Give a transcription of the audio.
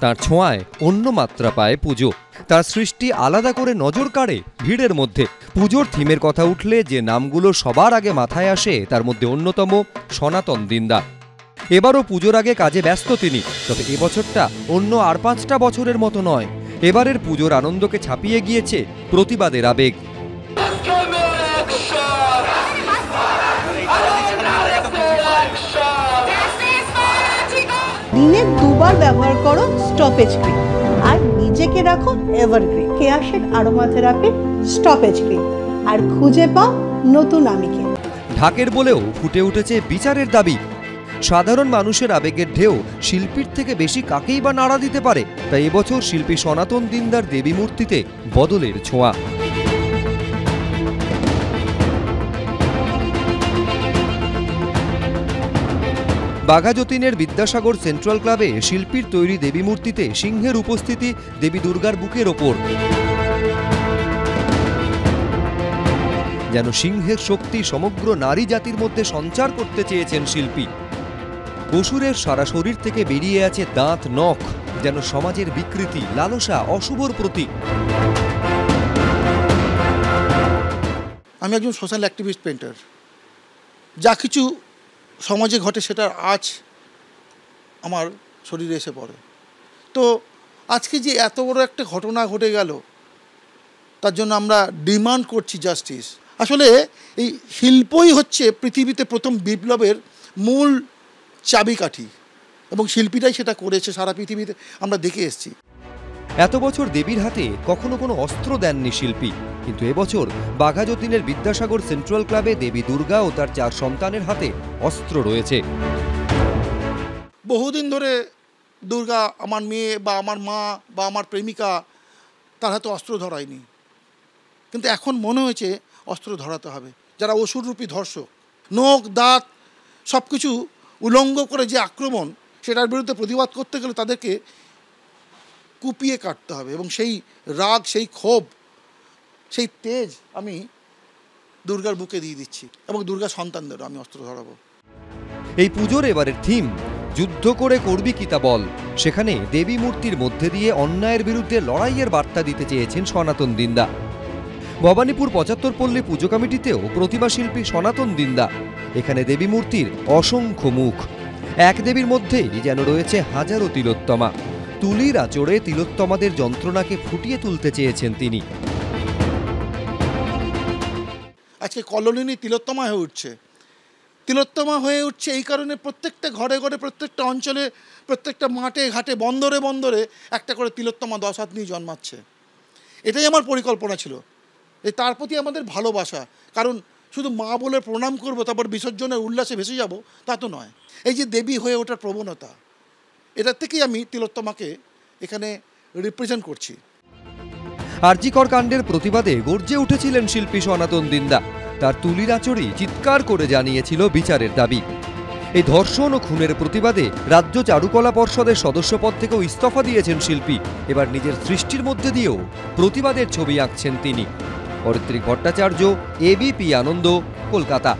তার ছোঁয়ায় অন্য মাত্রা পায় পুজো। তার সৃষ্টি আলাদা করে নজর কাড়ে ভিড়ের মধ্যে। পুজোর থিমের কথা উঠলে যে নামগুলো সবার আগে মাথায় আসে তার মধ্যে অন্যতম সনাতন দিন্দা। এবারও পুজোর আগে কাজে ব্যস্ত তিনি। তবে এবছরটা অন্য আর 5টা বছরের মতো নয়। এবারের পুজোর আনন্দকে ছাপিয়ে গিয়েছে প্রতিবাদের আবেগ। দিনে 2 বার ব্যবহার করো স্টপেজ ক্রিম আর নিজেকে রাখো evergreen Keya Sheth aroma therapy stop age cream আর খুঁজে পাও নতুন আমিকে। ঢাকের বলেও ফুটে উঠেছে বিচারের দাবি। সাধারণ মানুষের আবেগের ঢেউ শিল্পীর থেকে বেশি কাকেই বা নাড়া দিতে পারে। তাই এবছর শিল্পী সনাতন দিন্দার দেবী মূর্তিতে বদলের ছোঁয়া। বাঘাযতীনের বিদ্যাসাগর সেন্ট্রাল ক্লাবে শিল্পীর তৈরি দেবী মূর্তিতে সিংহের উপস্থিতি দেবী দুর্গার বুকের ওপর। যেন সিংহের শক্তি সমগ্র নারী জাতির মধ্যে সঞ্চার করতে চেয়েছেন শিল্পী। অসুরের সারা শরীর থেকে বেরিয়ে আছে দাঁত নখ, যেন সমাজের বিকৃতি, লালসা, অশুভর প্রতীক। আমি একজন সোশ্যাল অ্যাক্টিভিস্ট পেন্টার। যা কিছু সমাজে ঘটে সেটার আজ আমার শরীরে এসে পড়ে। তো আজকে যে এত বড় একটা ঘটনা ঘটে গেল, তার জন্য আমরা ডিমান্ড করছি জাস্টিস। আসলে এই শিল্পই হচ্ছে পৃথিবীতে প্রথম বিপ্লবের মূল চাবিকাঠি, এবং শিল্পীরাই সেটা করেছে। সারা পৃথিবীতে আমরা দেখে এসেছি। এত বছর দেবীর হাতে কখনো কোনো অস্ত্র দেননি শিল্পী, কিন্তু এবছর বাঘাযতীনের বিদ্যাসাগর সেন্ট্রাল ক্লাবে দেবী দুর্গা ও তার 4 সন্তানের হাতে অস্ত্র রয়েছে। বহুদিন ধরে দুর্গা আমার মেয়ে বা আমার মা বা আমার প্রেমিকা, তার হাতে অস্ত্র ধরায়নি, কিন্তু এখন মনে হয়েছে অস্ত্র ধরাতে হবে। যারা অসুররূপী ধর্ষক, নখ দাঁত সব কিছু উলঙ্গ করে যে আক্রমণ, সেটার বিরুদ্ধে প্রতিবাদ করতে গেলে তাদেরকে কুপিয়ে কাটতে হবে। এবং সেই রাগ, সেই ক্ষোভ, সেই তেজ আমি দুর্গার বুকে দিয়ে দিচ্ছি, এবং দুর্গা সন্তানদেরও আমি অস্ত্র ধরাবো। এই পুজোর এবারের থিম যুদ্ধ করে করবি কি তা বল। সেখানে দেবী মূর্তির মধ্যে দিয়ে অন্যায়ের বিরুদ্ধে লড়াইয়ের বার্তা দিতে চেয়েছেন সনাতন দিন্দা। ভবানীপুর 75 পল্লী পুজো কমিটিতেও প্রতিমা শিল্পী সনাতন দিন্দা। এখানে দেবী মূর্তির অসংখ্য মুখ, এক দেবীর মধ্যেই যেন রয়েছে হাজারো তিলোত্তমা। তুলির আঁচড়ে তিলোত্তমাদের যন্ত্রণাকে ফুটিয়ে তুলতে চেয়েছেন তিনি। আজকে কলোনি তিলোত্তমা হয়ে উঠছে। তিলোত্তমা হয়ে উঠছে এই কারণে প্রত্যেকটা ঘরে ঘরে, প্রত্যেকটা অঞ্চলে, প্রত্যেকটা মাঠে ঘাটে, বন্দরে বন্দরে একটা করে তিলোত্তমা 10 হাত নিয়ে জন্মাচ্ছে। এটাই আমার পরিকল্পনা ছিল। তার প্রতি আমাদের ভালোবাসা। কারণ শুধু মা বলে প্রণাম করবো, তারপর বিসর্জনের উল্লাসে ভেসে যাব, তা তো নয়। এই যে দেবী হয়ে ওঠার প্রবণতা, এটার থেকেই আমি তিলোত্তমাকে এখানে রিপ্রেজেন্ট করছি। আরজিকর কাণ্ডের প্রতিবাদে গর্জে উঠেছিলেন শিল্পী সনাতন দিন্দা। তার তুলির আঁচড়ে চিৎকার করে জানিয়েছিল বিচারের দাবি। এই ধর্ষণ ও খুনের প্রতিবাদে রাজ্য চারুকলা পর্ষদের সদস্যপদ থেকেও ইস্তফা দিয়েছেন শিল্পী। এবার নিজের সৃষ্টির মধ্যে দিয়েও প্রতিবাদের ছবি আঁকছেন তিনি। অরিত্রিক ভট্টাচার্য, এবিপি আনন্দ, কলকাতা।